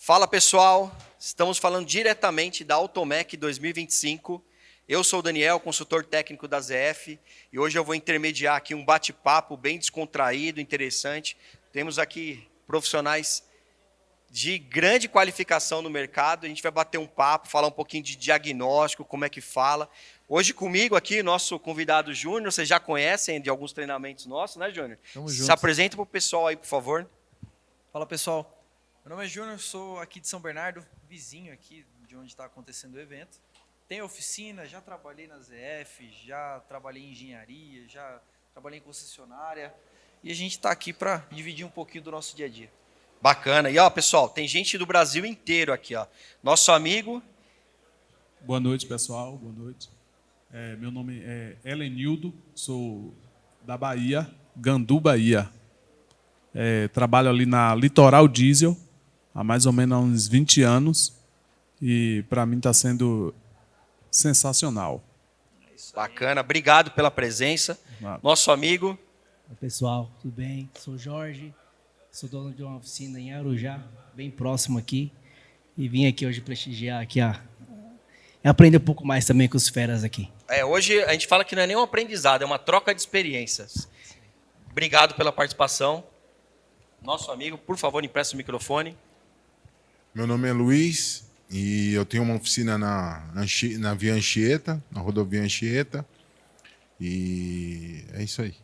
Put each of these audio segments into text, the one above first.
Fala pessoal, estamos falando diretamente da Automec 2025. Eu sou o Daniel, consultor técnico da ZF, e hoje eu vou intermediar aqui um bate-papo bem descontraído, interessante. Temos aqui profissionais de grande qualificação no mercado, a gente vai bater um papo, falar um pouquinho de diagnóstico, como é que fala. Hoje comigo aqui, nosso convidado Júnior, vocês já conhecem de alguns treinamentos nossos, né, Júnior? Tamo Se junto. apresenta para o pessoal aí, por favor. Fala pessoal, meu nome é Júnior, sou aqui de São Bernardo, vizinho aqui de onde está acontecendo o evento. Tenho oficina, já trabalhei na ZF, já trabalhei em engenharia, já trabalhei em concessionária. E a gente está aqui para dividir um pouquinho do nosso dia a dia. Bacana. E ó, pessoal, tem gente do Brasil inteiro aqui, ó. Nosso amigo. Boa noite, pessoal. Boa noite. Meu nome é Helenildo, sou da Bahia, Gandu, Bahia. Trabalho ali na Litoral Diesel há mais ou menos uns 20 anos e para mim está sendo sensacional. Bacana. Obrigado pela presença. Nosso amigo. Oi, pessoal, tudo bem? Sou Jorge, sou dono de uma oficina em Arujá, bem próximo aqui, e vim aqui hoje prestigiar aqui e aprender um pouco mais também com os feras aqui. Hoje a gente fala que não é nem um aprendizado, é uma troca de experiências. Obrigado pela participação. Nosso amigo, por favor, empresta o microfone. Meu nome é Luiz e eu tenho uma oficina na Via Anchieta, na rodovia Anchieta, e é isso aí.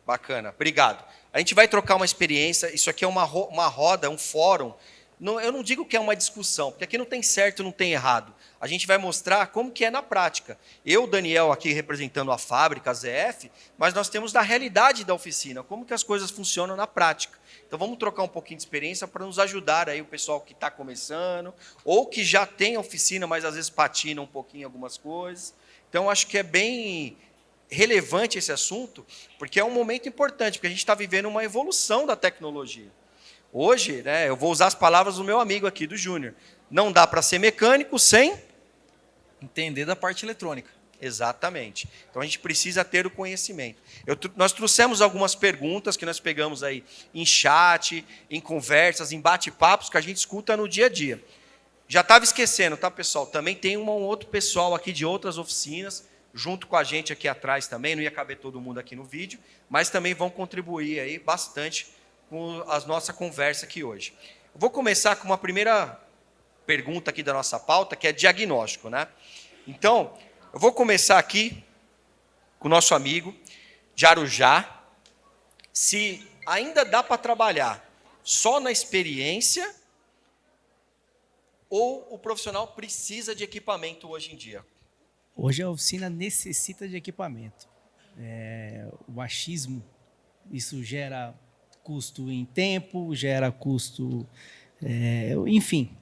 Bacana, obrigado. A gente vai trocar uma experiência, isso aqui é uma roda, um fórum. Eu não digo que é uma discussão, porque aqui não tem certo, não tem errado. A gente vai mostrar como que é na prática. Eu, Daniel, aqui representando a fábrica, a ZF, mas nós temos da realidade da oficina, como que as coisas funcionam na prática. Então vamos trocar um pouquinho de experiência para nos ajudar aí o pessoal que está começando, ou que já tem oficina, mas às vezes patina um pouquinho algumas coisas. Então acho que é bem relevante esse assunto, porque é um momento importante, porque a gente está vivendo uma evolução da tecnologia. Hoje, né, eu vou usar as palavras do meu amigo aqui, do Júnior, não dá para ser mecânico sem Entender da parte eletrônica. Exatamente. Então a gente precisa ter o conhecimento. Nós trouxemos algumas perguntas que nós pegamos aí em chat, em conversas, em bate-papos que a gente escuta no dia a dia. Já estava esquecendo, tá, pessoal? Também tem um outro pessoal aqui de outras oficinas, junto com a gente aqui atrás também, não ia caber todo mundo aqui no vídeo, mas também vão contribuir aí bastante com a nossa conversa aqui hoje. Eu vou começar com uma primeira pergunta aqui da nossa pauta, que é diagnóstico, né? Então, eu vou começar aqui com o nosso amigo de Arujá, se ainda dá para trabalhar só na experiência ou o profissional precisa de equipamento hoje em dia? Hoje a oficina necessita de equipamento. O achismo, isso gera custo em tempo, gera custo, enfim.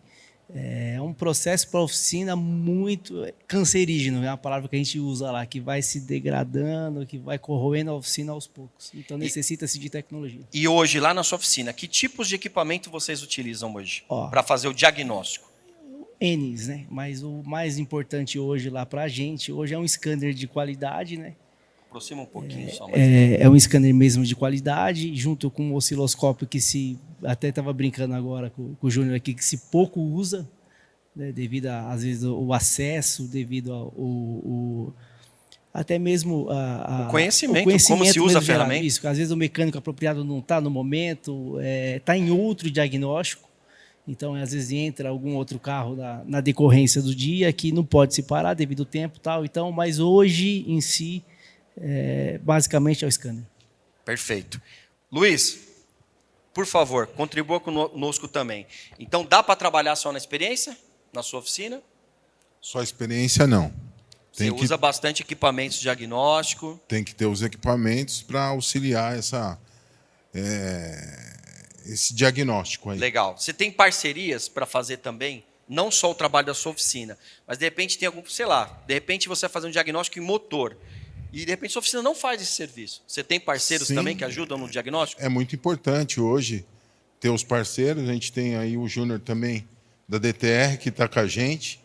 É um processo para a oficina muito cancerígeno, é uma palavra que a gente usa lá, que vai se degradando, que vai corroendo a oficina aos poucos. Então necessita-se de tecnologia. E hoje, lá na sua oficina, que tipos de equipamento vocês utilizam hoje para fazer o diagnóstico? N's, né? Mas o mais importante hoje lá para a gente, hoje é um scanner de qualidade, né? Aproxima um pouquinho só. É um scanner mesmo de qualidade, junto com um osciloscópio que até estava brincando agora com o Júnior aqui, que se pouco usa, né, devido às vezes o acesso, devido ao até mesmo o conhecimento como se usa a ferramenta. Isso, às vezes o mecânico apropriado não está no momento, está em outro diagnóstico, então às vezes entra algum outro carro na decorrência do dia que não pode se parar devido ao tempo e tal. Então, mas hoje em si, basicamente é o scanner. Perfeito. Luiz, por favor, contribua conosco também. Então, dá para trabalhar só na experiência, na sua oficina? Só experiência não. Você usa bastante equipamentos de diagnóstico. Tem que ter os equipamentos para auxiliar esse diagnóstico aí. Legal. Você tem parcerias para fazer também? Não só o trabalho da sua oficina, mas de repente tem algum, sei lá, de repente você vai fazer um diagnóstico em motor. E, de repente, sua oficina não faz esse serviço. Você tem parceiros também que ajudam no diagnóstico? É muito importante hoje ter os parceiros. A gente tem aí o Júnior também, da DTR, que está com a gente.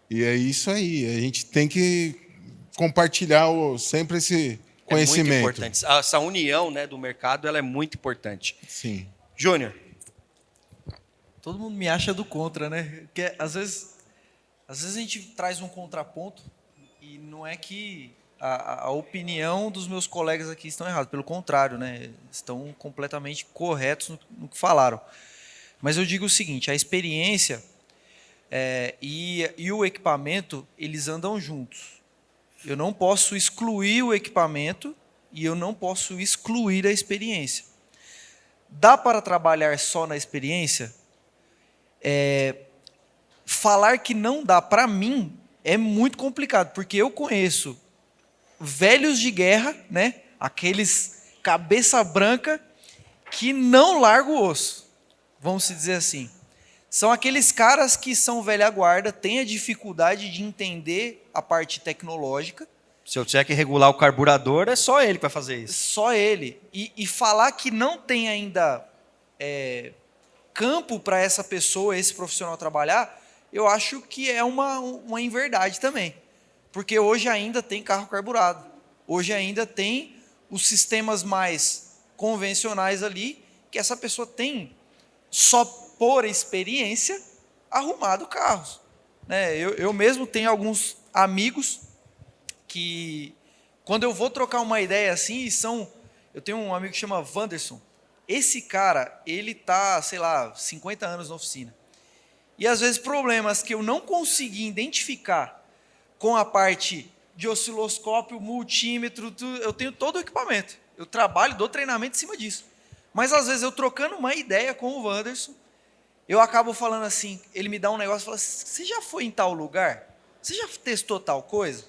E é isso aí. A gente tem que compartilhar sempre esse conhecimento. É muito importante. Essa união, né, do mercado ela é muito importante. Sim. Júnior. Todo mundo me acha do contra, né? Porque às vezes a gente traz um contraponto e não é que a opinião dos meus colegas aqui estão erradas, pelo contrário, né? Estão completamente corretos no que falaram. Mas eu digo o seguinte, a experiência e o equipamento, eles andam juntos. Eu não posso excluir o equipamento e eu não posso excluir a experiência. Dá para trabalhar só na experiência? Falar que não dá para mim é muito complicado, porque eu conheço velhos de guerra, né? Aqueles cabeça branca que não largam o osso, vamos dizer assim. São aqueles caras que são velha guarda, têm a dificuldade de entender a parte tecnológica. Se eu tiver que regular o carburador, é só ele que vai fazer isso. Só ele. E falar que não tem ainda campo para essa pessoa, esse profissional trabalhar, eu acho que é uma inverdade também. Porque hoje ainda tem carro carburado. Hoje ainda tem os sistemas mais convencionais ali, que essa pessoa tem, só por experiência, arrumado carros. Né? Eu mesmo tenho alguns amigos que, quando eu vou trocar uma ideia assim, eu tenho um amigo que chama Wanderson. Esse cara, ele tá, sei lá, 50 anos na oficina. E às vezes problemas que eu não consegui identificar com a parte de osciloscópio, multímetro, eu tenho todo o equipamento. Eu trabalho, dou treinamento em cima disso. Mas às vezes eu trocando uma ideia com o Wanderson, eu acabo falando assim, ele me dá um negócio e fala, você já foi em tal lugar? Você já testou tal coisa?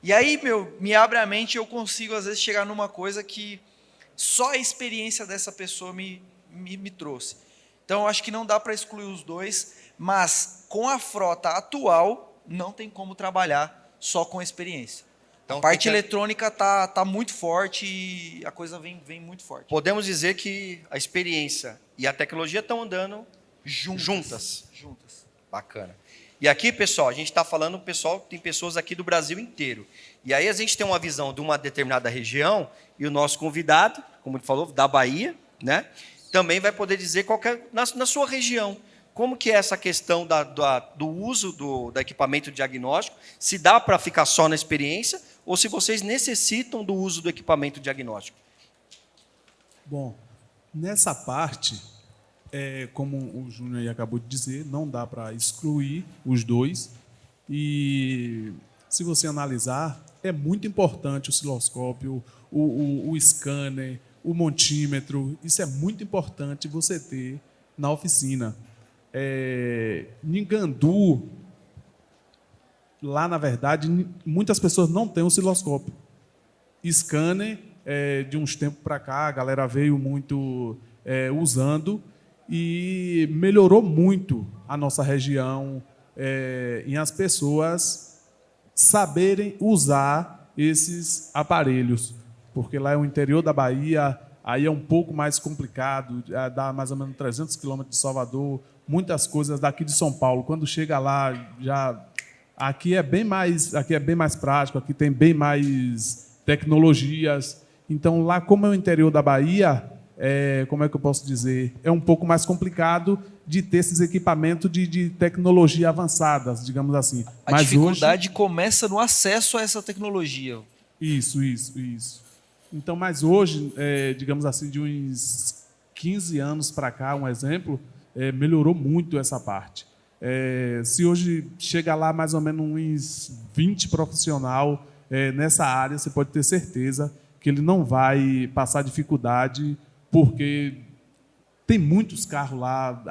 E aí, me abre a mente e eu consigo às vezes chegar numa coisa que só a experiência dessa pessoa me trouxe. Então, eu acho que não dá para excluir os dois, mas com a frota atual, não tem como trabalhar só com experiência. Então, a parte eletrônica tá muito forte e a coisa vem muito forte. Podemos dizer que a experiência e a tecnologia estão andando juntas. Bacana. E aqui, pessoal, a gente está falando, tem pessoas aqui do Brasil inteiro. E aí a gente tem uma visão de uma determinada região e o nosso convidado, como ele falou, da Bahia, né? Também vai poder dizer qual que é, na sua região, como que é essa questão do uso do equipamento diagnóstico, se dá para ficar só na experiência ou se vocês necessitam do uso do equipamento diagnóstico. Bom, nessa parte, como o Júnior aí acabou de dizer, não dá para excluir os dois. E se você analisar, é muito importante o osciloscópio, o scanner, o montímetro. Isso é muito importante você ter na oficina. Em Gandu, lá, na verdade, muitas pessoas não têm osciloscópio. Scanner, de uns tempos para cá, a galera veio muito usando e melhorou muito a nossa região em as pessoas saberem usar esses aparelhos, porque lá é o interior da Bahia, aí é um pouco mais complicado, dá mais ou menos 300 quilômetros de Salvador, muitas coisas daqui de São Paulo. Quando chega lá, aqui é bem mais prático, aqui tem bem mais tecnologias. Então, lá, como é o interior da Bahia, como é que eu posso dizer? É um pouco mais complicado de ter esses equipamentos de tecnologia avançadas, digamos assim. A dificuldade começa no acesso a essa tecnologia. Isso. Então, mas hoje, digamos assim, de uns 15 anos para cá, um exemplo, melhorou muito essa parte. Se hoje chega lá mais ou menos uns 20 profissionais nessa área, você pode ter certeza que ele não vai passar dificuldade, porque tem muitos carros lá.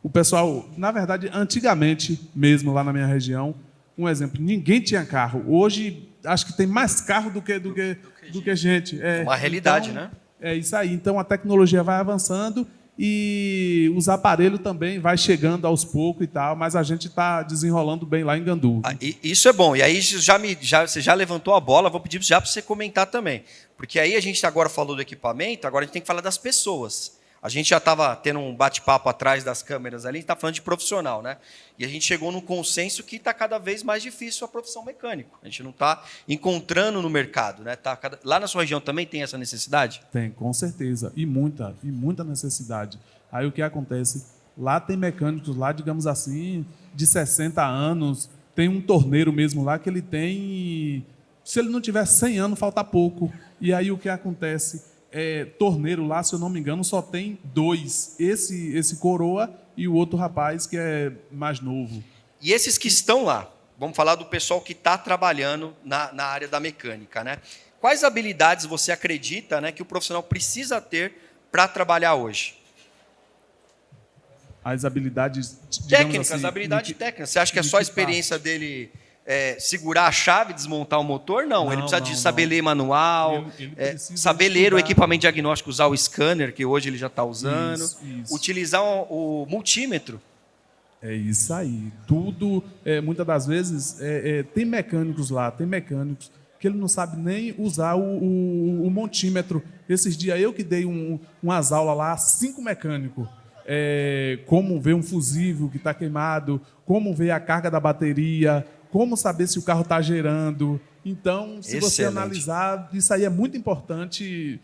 O pessoal, na verdade, antigamente mesmo lá na minha região, um exemplo, ninguém tinha carro. Hoje, acho que tem mais carro do que gente. Uma realidade, então, né? É isso aí. Então, a tecnologia vai avançando e os aparelhos também vai chegando aos poucos e tal, mas a gente está desenrolando bem lá em Gandu. Isso é bom. E aí você já levantou a bola, vou pedir já para você comentar também. Porque aí a gente agora falou do equipamento, agora a gente tem que falar das pessoas. A gente já estava tendo um bate-papo atrás das câmeras ali, a gente está falando de profissional, né? E a gente chegou num consenso que está cada vez mais difícil a profissão mecânico. A gente não está encontrando no mercado, né? Lá na sua região também tem essa necessidade? Tem, com certeza. E muita necessidade. Aí o que acontece? Lá tem mecânicos lá, digamos assim, de 60 anos. Tem um torneiro mesmo lá que ele tem... Se ele não tiver 100 anos, falta pouco. E aí o que acontece? Torneiro lá, se eu não me engano, só tem 2. Esse coroa e o outro rapaz que é mais novo. E esses que estão lá, vamos falar do pessoal que está trabalhando na área da mecânica, né? Quais habilidades você acredita, né, que o profissional precisa ter para trabalhar hoje? As habilidades... Técnicas, assim, habilidade técnica. Você acha que é só a experiência dele segurar a chave, desmontar o motor? Não, ele precisa de saber ler manual, Ele precisa saber ler o estudar. equipamento diagnóstico, usar o scanner, que hoje ele já está usando, Isso. utilizar o multímetro. É isso aí. Tudo, muitas das vezes, tem mecânicos lá, tem mecânicos que ele não sabe nem usar o montímetro. Esses dias eu que dei umas aulas lá, 5 mecânicos. Como ver um fusível que está queimado, como ver a carga da bateria, como saber se o carro está gerando. Então, se você Excelente. analisar, isso aí é muito importante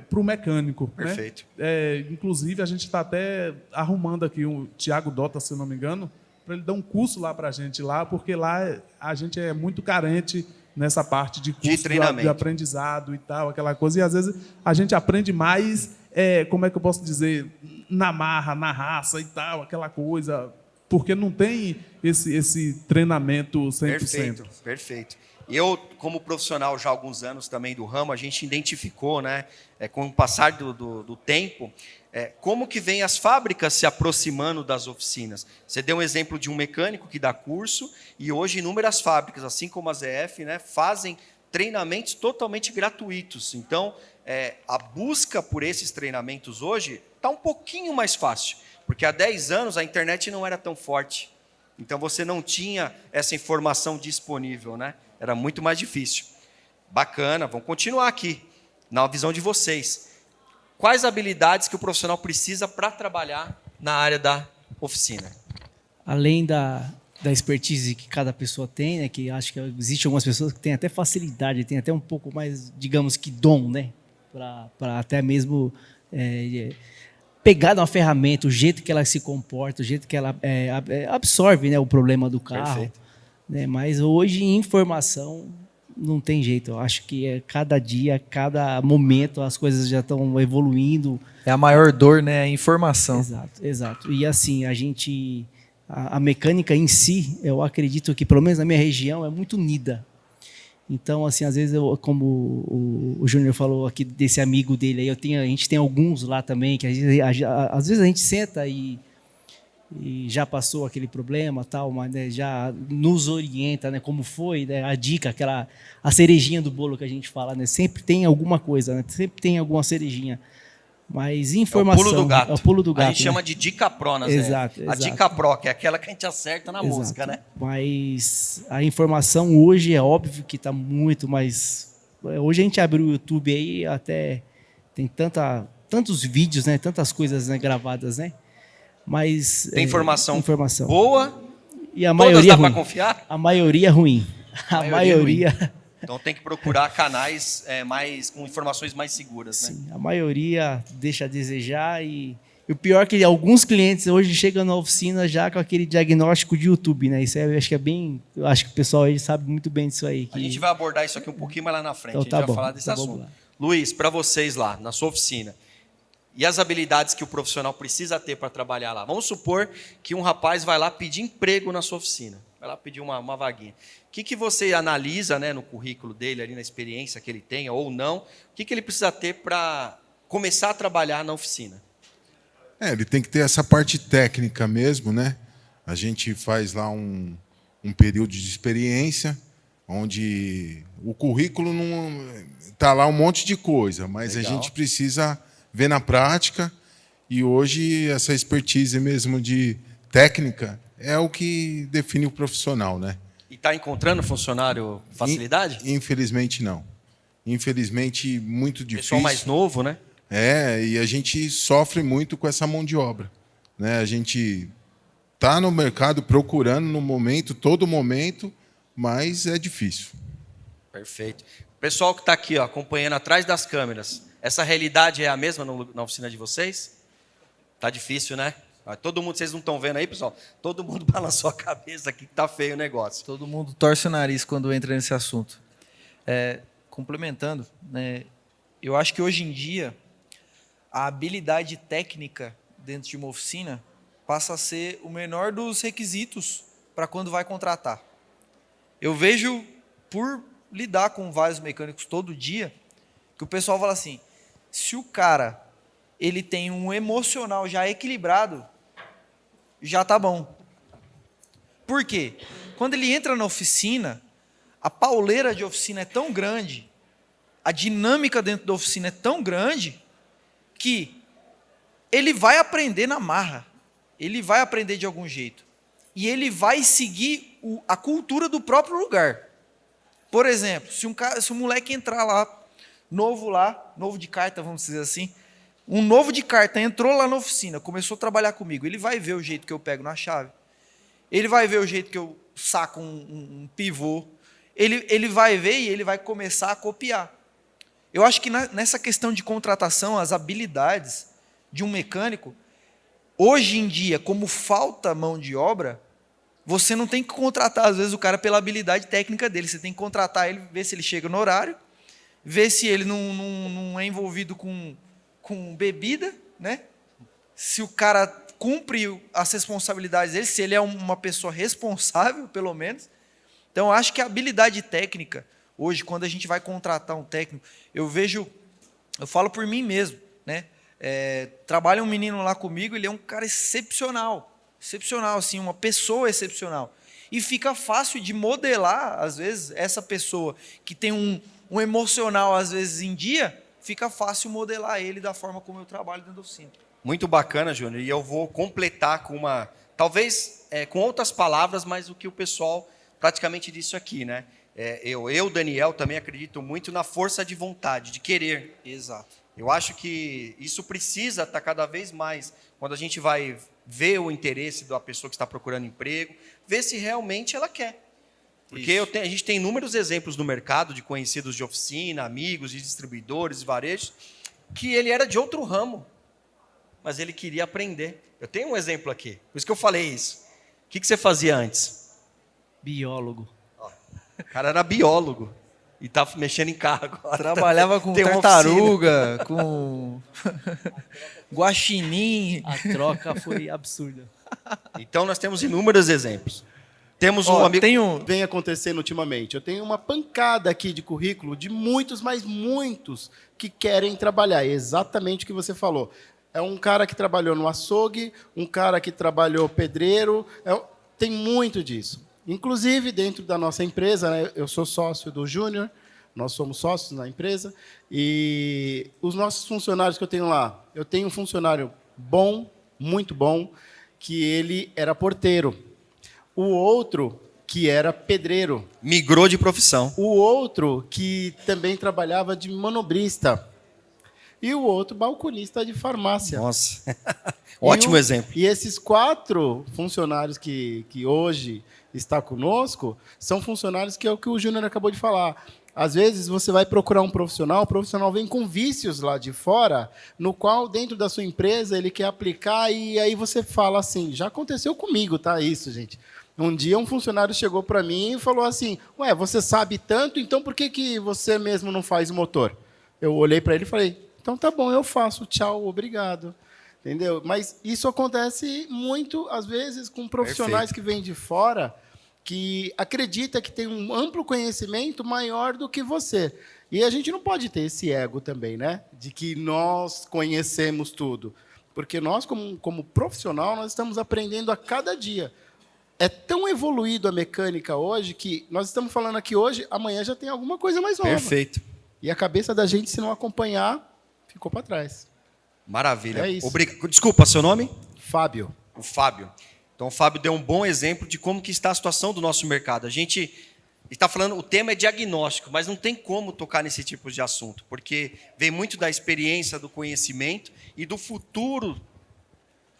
para o mecânico. Perfeito. Né? Inclusive, a gente está até arrumando aqui o Tiago Dota, se eu não me engano, para ele dar um curso lá para a gente, lá, porque lá a gente é muito carente nessa parte de curso treinamento, de aprendizado e tal, aquela coisa. E, às vezes, a gente aprende mais, como é que eu posso dizer, na marra, na raça e tal, aquela coisa, porque não tem esse treinamento 100%. Perfeito, perfeito. Eu, como profissional já há alguns anos também do ramo, a gente identificou, né, com o passar do tempo, como que vem as fábricas se aproximando das oficinas. Você deu um exemplo de um mecânico que dá curso, e hoje inúmeras fábricas, assim como a ZF, né, fazem treinamentos totalmente gratuitos. Então, a busca por esses treinamentos hoje está um pouquinho mais fácil, porque há 10 anos a internet não era tão forte. Então, você não tinha essa informação disponível, né? Era muito mais difícil. Bacana, vamos continuar aqui, na visão de vocês. Quais habilidades que o profissional precisa para trabalhar na área da oficina? Além da expertise que cada pessoa tem, né, que acho que existe algumas pessoas que têm até facilidade, têm até um pouco mais, digamos que dom, né, para até mesmo pegar uma ferramenta, o jeito que ela se comporta, o jeito que ela absorve, né, o problema do carro. Perfeito. Né, mas hoje, informação, não tem jeito. Eu acho que cada dia, cada momento, as coisas já estão evoluindo. É a maior dor, né? A informação. Exato, exato. E assim, a mecânica em si, eu acredito que, pelo menos na minha região, é muito unida. Então, assim, às vezes, como o Júnior falou aqui desse amigo dele, aí a gente tem alguns lá também, que às vezes a gente senta e já passou aquele problema, tal, mas né, já nos orienta, né, como foi, né, a dica, a cerejinha do bolo que a gente fala, né, sempre tem alguma coisa, né, sempre tem alguma cerejinha. Mas informação... É o pulo do gato. É o pulo do gato, a gente chama de dica pro, né? Exato, A dica pro, que é aquela que a gente acerta na Exato. música, né? Mas a informação hoje é óbvio que está muito mais... Hoje a gente abre o YouTube aí, até tem tantos vídeos, né, tantas coisas, né, gravadas, né? Mas Tem informação boa boa, e a todas maioria dá para ruim. confiar? A maioria é ruim. A maioria Então tem que procurar canais com informações mais seguras, né? sim, a maioria deixa a desejar e o pior é que alguns clientes hoje chegam na oficina já com aquele diagnóstico de YouTube, né? Isso acho que é bem, acho que o pessoal aí sabe muito bem disso aí. A gente vai abordar isso aqui um pouquinho mais lá na frente, Então, a gente tá vai bom, falar desse então vamos assunto. lá. Luiz, para vocês lá, na sua oficina, e as habilidades que o profissional precisa ter para trabalhar lá? Vamos supor que um rapaz vai lá pedir emprego na sua oficina, vai lá pedir uma vaguinha. O que você analisa, né, no currículo dele, ali na experiência que ele tenha ou não, o que ele precisa ter para começar a trabalhar na oficina? Ele tem que ter essa parte técnica mesmo, né? A gente faz lá um período de experiência, onde o currículo não está lá um monte de coisa, mas Legal. a gente precisa ver na prática, e hoje essa expertise mesmo de técnica é o que define o profissional, né? E está encontrando funcionário facilidade? Infelizmente não. Infelizmente muito difícil. Pessoal mais novo, né? E a gente sofre muito com essa mão de obra, né? A gente está no mercado procurando no momento, todo momento, mas é difícil. Perfeito. Pessoal que está aqui, ó, acompanhando atrás das câmeras, essa realidade é a mesma na oficina de vocês? Tá difícil, né? Todo mundo, vocês não estão vendo aí, pessoal? Todo mundo balançou a cabeça aqui que tá feio o negócio. Todo mundo torce o nariz quando entra nesse assunto. Complementando, né, eu acho que hoje em dia a habilidade técnica dentro de uma oficina passa a ser o menor dos requisitos para quando vai contratar. Eu vejo, por lidar com vários mecânicos todo dia, que o pessoal fala assim, se o cara ele tem um emocional já equilibrado, já tá bom. Por quê? Quando ele entra na oficina, a pauleira de oficina é tão grande, a dinâmica dentro da oficina é tão grande, que ele vai aprender na marra, ele vai aprender de algum jeito. E ele vai seguir a cultura do próprio lugar. Por exemplo, se um moleque entrar novo de carta, vamos dizer assim, um novo de carta entrou lá na oficina, começou a trabalhar comigo, ele vai ver o jeito que eu pego na chave, ele vai ver o jeito que eu saco um pivô, ele vai ver e ele vai começar a copiar. Eu acho que nessa questão de contratação, as habilidades de um mecânico, hoje em dia, como falta mão de obra, você não tem que contratar, às vezes, o cara pela habilidade técnica dele, você tem que contratar ele, ver se ele chega no horário, ver se ele não é envolvido com bebida, né? Se o cara cumpre as responsabilidades dele, se ele é uma pessoa responsável, pelo menos. Então, eu acho que a habilidade técnica, hoje, quando a gente vai contratar um técnico, eu falo por mim mesmo, né? Trabalha um menino lá comigo, ele é um cara excepcional, assim, uma pessoa excepcional. E fica fácil de modelar, às vezes, essa pessoa que tem um emocional, às vezes, em dia, fica fácil modelar ele da forma como eu trabalho dentro da oficina. Muito bacana, Júnior, e eu vou completar com talvez com outras palavras, mas o que o pessoal praticamente disse aqui, né? Eu, Daniel, também acredito muito na força de vontade, de querer. Exato. Eu acho que isso precisa estar cada vez mais, quando a gente vai ver o interesse da pessoa que está procurando emprego, ver se realmente ela quer. Porque a gente tem inúmeros exemplos no mercado de conhecidos de oficina, amigos, de distribuidores, varejos, que ele era de outro ramo, mas ele queria aprender. Eu tenho um exemplo aqui, por isso que eu falei isso. O que você fazia antes? Biólogo. O cara era biólogo e está mexendo em carro agora. Trabalhava com tartaruga, com guaxinim. A troca foi absurda. Então, nós temos inúmeros exemplos. Temos um amigo... Vem acontecendo ultimamente. Eu tenho uma pancada aqui de currículo de muitos, mas muitos, que querem trabalhar. É exatamente o que você falou. É um cara que trabalhou no açougue, um cara que trabalhou pedreiro. Tem muito disso. Inclusive, dentro da nossa empresa, né, eu sou sócio do Júnior, nós somos sócios na empresa, e os nossos funcionários que eu tenho lá, eu tenho um funcionário bom, muito bom, que ele era porteiro. O outro, que era pedreiro. Migrou de profissão. O outro, que também trabalhava de manobrista. E o outro, balconista de farmácia. Nossa, ótimo exemplo. E esses 4 funcionários que hoje está conosco são funcionários que é o que o Júnior acabou de falar. Às vezes você vai procurar um profissional, o profissional vem com vícios lá de fora, no qual dentro da sua empresa ele quer aplicar, e aí você fala assim, já aconteceu comigo, tá? Isso, gente. Um dia um funcionário chegou para mim e falou assim, ué, você sabe tanto, então por que você mesmo não faz o motor? Eu olhei para ele e falei, então tá bom, eu faço, tchau, obrigado. Entendeu? Mas isso acontece muito, às vezes, com profissionais que vêm de fora, que acredita que tem um amplo conhecimento maior do que você. E a gente não pode ter esse ego também, né? De que nós conhecemos tudo. Porque nós, como profissional, nós estamos aprendendo a cada dia. É tão evoluído a mecânica hoje que nós estamos falando aqui hoje, amanhã já tem alguma coisa mais nova. Perfeito. E a cabeça da gente, se não acompanhar, ficou para trás. Maravilha. É isso. Desculpa, seu nome? Fábio. O Fábio. Então, o Fábio deu um bom exemplo de como que está a situação do nosso mercado. A gente está falando, o tema é diagnóstico, mas não tem como tocar nesse tipo de assunto, porque vem muito da experiência, do conhecimento e do futuro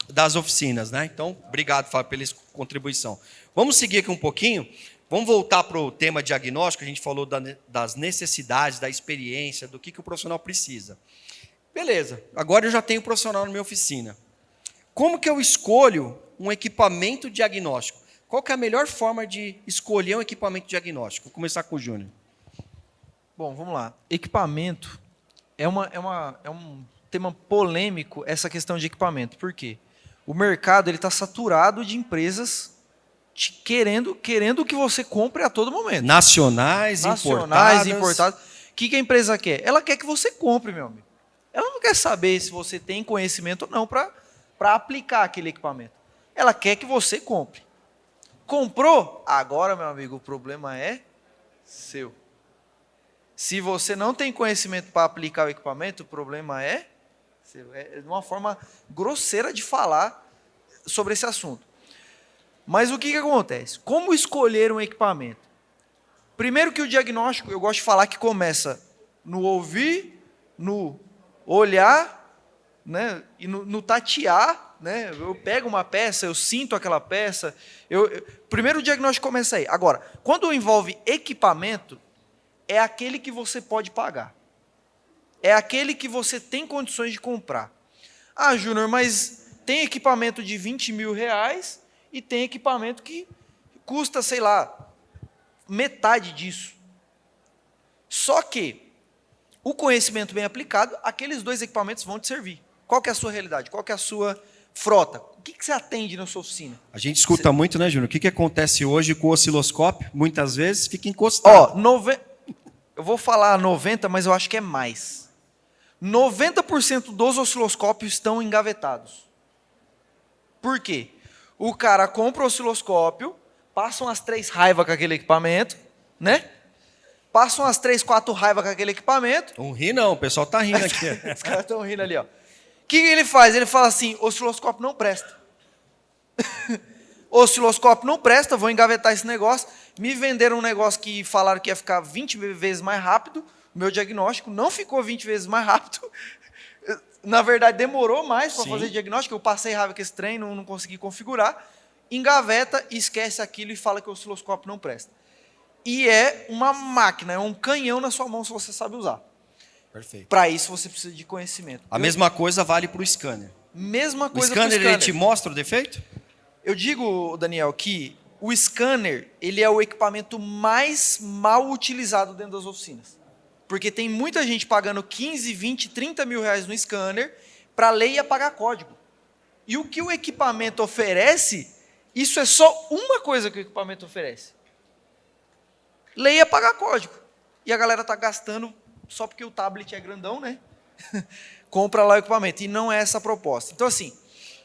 das oficinas, né? Então, obrigado, Fábio, pela contribuição. Vamos seguir aqui um pouquinho. Vamos voltar para o tema diagnóstico. A gente falou das necessidades, da experiência, do que o profissional precisa. Beleza, agora eu já tenho profissional na minha oficina. Como que eu escolho um equipamento diagnóstico? Qual que é a melhor forma de escolher um equipamento diagnóstico? Vou começar com o Júnior. Bom, vamos lá. Equipamento é um tema polêmico, essa questão de equipamento. Por quê? O mercado está saturado de empresas querendo que você compre a todo momento. Nacionais, importadas. O que a empresa quer? Ela quer que você compre, meu amigo. Ela não quer saber se você tem conhecimento ou não para aplicar aquele equipamento. Ela quer que você compre. Comprou? Agora, meu amigo, o problema é seu. Se você não tem conhecimento para aplicar o equipamento, o problema é seu. É uma forma grosseira de falar sobre esse assunto. Mas o que acontece? Como escolher um equipamento? Primeiro que o diagnóstico, eu gosto de falar que começa no ouvir, no olhar, né, e no tatear. Né? Eu pego uma peça, eu sinto aquela peça. Primeiro o diagnóstico começa aí. Agora, quando envolve equipamento, é aquele que você pode pagar. É aquele que você tem condições de comprar. Ah, Júnior, mas tem equipamento de 20 mil reais e tem equipamento que custa, sei lá, metade disso. Só que o conhecimento bem aplicado, aqueles dois equipamentos vão te servir. Qual que é a sua realidade? Qual que é a sua frota? O que você atende na sua oficina? A gente escuta muito, né, Júnior? O que acontece hoje com o osciloscópio? Muitas vezes fica encostado. Eu vou falar 90, mas eu acho que é mais. 90% dos osciloscópios estão engavetados. Por quê? O cara compra o osciloscópio, passa umas 3 raivas com aquele equipamento, né? Passa umas 3, 4 raivas com aquele equipamento. Não ri não, o pessoal tá rindo aqui. Os caras estão rindo ali, ó. O que ele faz? Ele fala assim, osciloscópio não presta. Osciloscópio não presta, vou engavetar esse negócio. Me venderam um negócio que falaram que ia ficar 20 vezes mais rápido. O meu diagnóstico não ficou 20 vezes mais rápido. Na verdade, demorou mais para fazer diagnóstico. Eu passei raiva com esse trem, não consegui configurar. Engaveta, esquece aquilo e fala que o osciloscópio não presta. E é uma máquina, é um canhão na sua mão se você sabe usar. Perfeito. Para isso você precisa de conhecimento. A mesma coisa vale para o scanner. Mesma coisa o scanner, ele te mostra o defeito? Eu digo, Daniel, que o scanner ele é o equipamento mais mal utilizado dentro das oficinas. Porque tem muita gente pagando 15, 20, 30 mil reais no scanner para ler e apagar código. E o que o equipamento oferece, isso é só uma coisa que o equipamento oferece. Ler e apagar código. E a galera está gastando só porque o tablet é grandão, né? Compra lá o equipamento. E não é essa a proposta. Então, assim,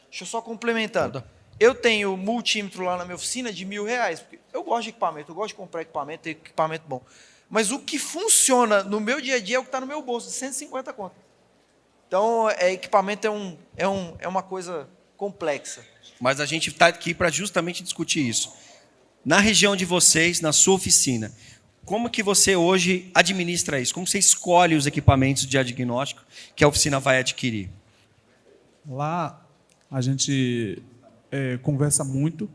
deixa eu só complementando. Eu tenho multímetro lá na minha oficina de R$1.000. Porque eu gosto de equipamento, eu gosto de comprar equipamento, ter equipamento bom. Mas o que funciona no meu dia a dia é o que está no meu bolso, de 150 conto. Então, equipamento é uma coisa complexa. Mas a gente está aqui para justamente discutir isso. Na região de vocês, na sua oficina, como que você hoje administra isso? Como você escolhe os equipamentos de diagnóstico que a oficina vai adquirir? Lá a gente conversa muito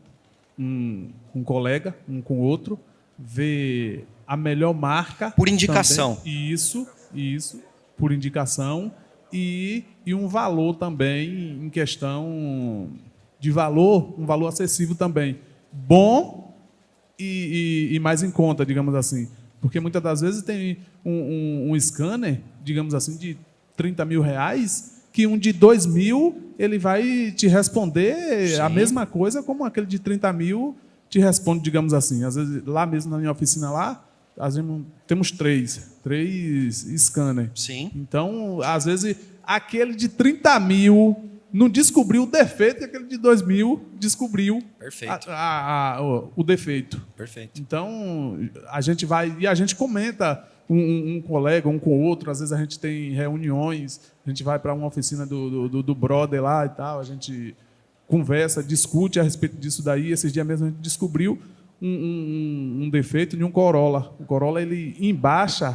com um colega, um com o outro, vê a melhor marca. Por indicação. Também. Isso, por indicação. E um valor também, em questão de valor, um valor acessível também. Bom e mais em conta, digamos assim. Porque muitas das vezes tem um scanner, digamos assim, de 30 mil reais, que um de 2 mil ele vai te responder a mesma coisa como aquele de 30 mil te responde, digamos assim. Às vezes, lá mesmo na minha oficina lá, às vezes, temos três scanners. Sim. Então, às vezes, aquele de 30 mil não descobriu o defeito e aquele de 2 mil descobriu o defeito. Perfeito. Então, a gente vai e a gente comenta um colega, um com o outro. Às vezes a gente tem reuniões, a gente vai para uma oficina do brother lá e tal, a gente conversa, discute a respeito disso daí. Esses dias mesmo a gente descobriu um defeito de um Corolla. O Corolla, ele embaixo,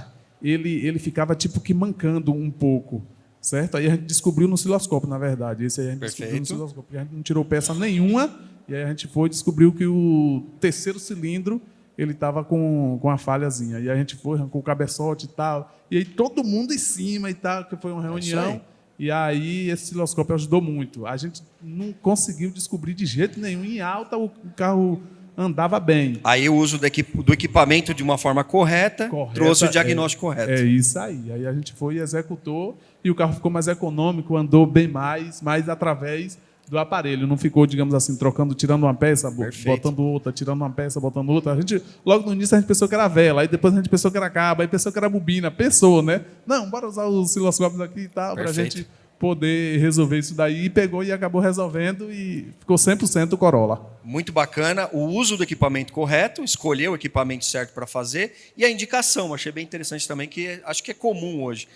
ele ficava tipo que mancando um pouco. Certo? Aí a gente descobriu no osciloscópio, na verdade. Esse aí a gente descobriu no osciloscópio, porque a gente não tirou peça nenhuma, e aí a gente foi e descobriu que o terceiro cilindro ele estava com uma falhazinha. E aí a gente foi, arrancou o cabeçote e tal. E aí todo mundo em cima e tal, que foi uma reunião. E aí esse osciloscópio ajudou muito. A gente não conseguiu descobrir de jeito nenhum. Em alta o carro andava bem. Aí o uso do equipamento de uma forma correta trouxe o diagnóstico correto. É isso aí. Aí a gente foi e executou e o carro ficou mais econômico, andou bem mais através do aparelho. Não ficou, digamos assim, trocando, tirando uma peça, botando outra, tirando uma peça, botando outra. Logo no início a gente pensou que era vela, aí depois a gente pensou que era cabo, aí pensou que era bobina. Pensou, né? Não, bora usar os osciloscópios aqui e tal, para a gente poder resolver isso daí. E pegou e acabou resolvendo e ficou 100% Corolla. Muito bacana. O uso do equipamento correto, escolher o equipamento certo para fazer e a indicação. Achei bem interessante também, que acho que é comum hoje.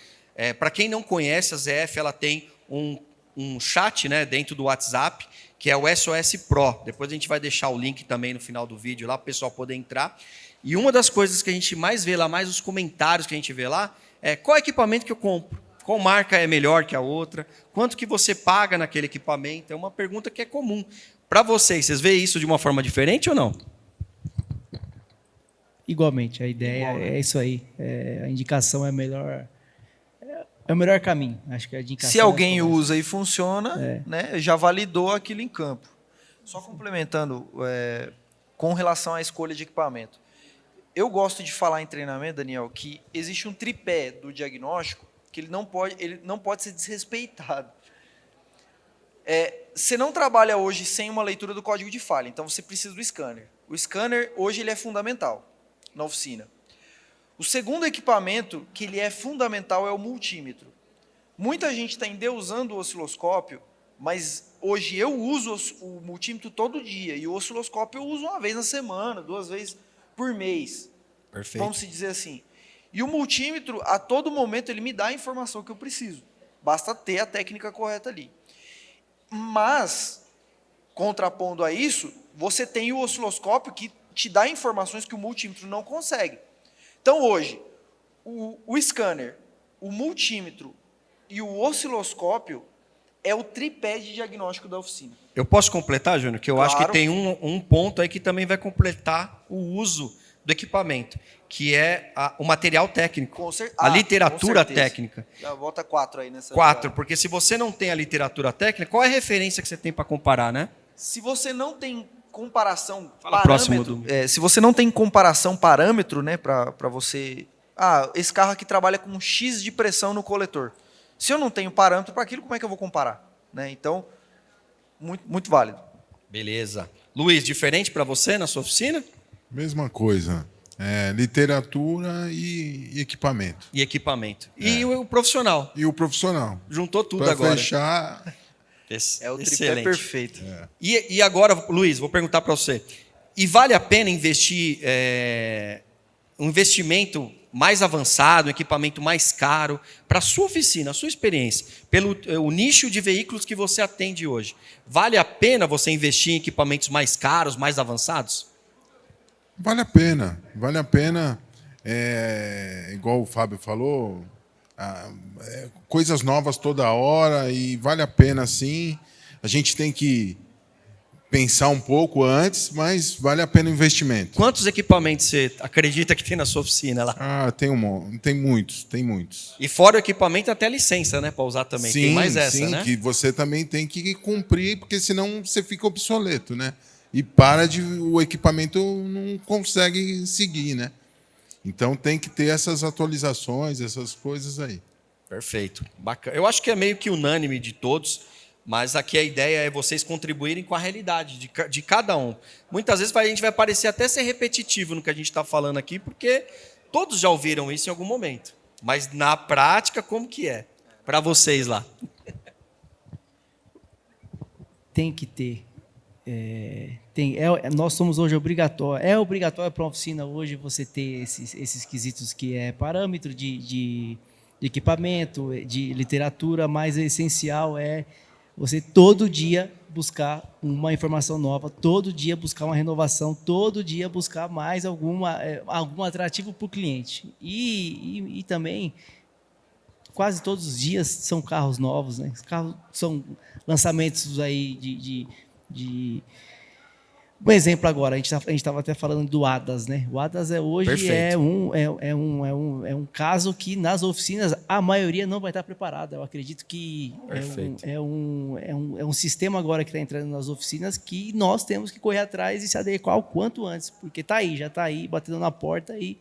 Para quem não conhece, a ZF ela tem um chat, né, dentro do WhatsApp, que é o SOS Pro. Depois a gente vai deixar o link também no final do vídeo lá para o pessoal poder entrar. E uma das coisas que a gente mais vê lá, mais os comentários que a gente vê lá, é qual equipamento que eu compro? Qual marca é melhor que a outra? Quanto que você paga naquele equipamento? É uma pergunta que é comum. Para vocês veem isso de uma forma diferente ou não? Igualmente, a ideia é isso aí. A indicação é melhor. É o melhor caminho. Acho que a indicação. Se alguém usa e funciona, né, já validou aquilo em campo. Só complementando com relação à escolha de equipamento. Eu gosto de falar em treinamento, Daniel, que existe um tripé do diagnóstico que ele não pode ser desrespeitado. Você não trabalha hoje sem uma leitura do código de falha, então você precisa do scanner. O scanner, hoje, ele é fundamental na oficina. O segundo equipamento que ele é fundamental é o multímetro. Muita gente está endeusando o osciloscópio, mas hoje eu uso o multímetro todo dia, e o osciloscópio eu uso uma vez na semana, 2 vezes por mês. Perfeito. Vamos se dizer assim. E o multímetro, a todo momento, ele me dá a informação que eu preciso. Basta ter a técnica correta ali. Mas, contrapondo a isso, você tem o osciloscópio que te dá informações que o multímetro não consegue. Então, hoje, o scanner, o multímetro e o osciloscópio é o tripé de diagnóstico da oficina. Eu posso completar, Júnior? Que eu acho que tem um ponto aí que também vai completar o uso do equipamento, que é o material técnico, a literatura técnica. Já bota 4 aí nessa. 4, porque se você não tem a literatura técnica, qual é a referência que você tem para comparar, né? Se você não tem comparação, parâmetro, se você não tem comparação parâmetro, né, para você, esse carro aqui trabalha com X de pressão no coletor. Se eu não tenho parâmetro para aquilo, como é que eu vou comparar, né? Então, muito, muito válido. Beleza. Luiz, diferente para você na sua oficina? Mesma coisa. Literatura e equipamento. E equipamento. E o profissional. E o profissional. Juntou tudo pra agora. Fechar. É o tripé Excelente. perfeito. E agora, Luiz, vou perguntar para você. E vale a pena investir um investimento mais avançado, um equipamento mais caro para a sua oficina, a sua experiência, pelo o nicho de veículos que você atende hoje? Vale a pena você investir em equipamentos mais caros, mais avançados? Vale a pena. Vale a pena. Igual o Fábio falou, coisas novas toda hora e vale a pena sim. A gente tem que pensar um pouco antes, mas vale a pena o investimento. Quantos equipamentos você acredita que tem na sua oficina lá? Tem muitos. E fora o equipamento, até a licença, né, para usar também. Sim, tem mais essa, sim, né? Que você também tem que cumprir, porque senão você fica obsoleto, né? E o equipamento não consegue seguir, né? Então tem que ter essas atualizações, essas coisas aí. Perfeito. Bacana. Eu acho que é meio que unânime de todos, mas aqui a ideia é vocês contribuírem com a realidade de cada um. Muitas vezes a gente vai parecer até ser repetitivo no que a gente está falando aqui, porque todos já ouviram isso em algum momento. Mas na prática, como que é? Para vocês lá. Tem que ter. Nós somos hoje obrigatório. É obrigatório para uma oficina hoje você ter esses quesitos que é parâmetro de equipamento, de literatura, mas o essencial é você todo dia buscar uma informação nova, todo dia buscar uma renovação, todo dia buscar mais algum atrativo para o cliente. E também, quase todos os dias são carros novos, né? Os carros são lançamentos aí Um exemplo agora, a gente estava até falando do ADAS, né? O ADAS hoje Perfeito. é um caso que nas oficinas a maioria não vai estar preparada. Eu acredito que Perfeito. é um sistema agora que está entrando nas oficinas que nós temos que correr atrás e se adequar o quanto antes, porque já está aí, batendo na porta e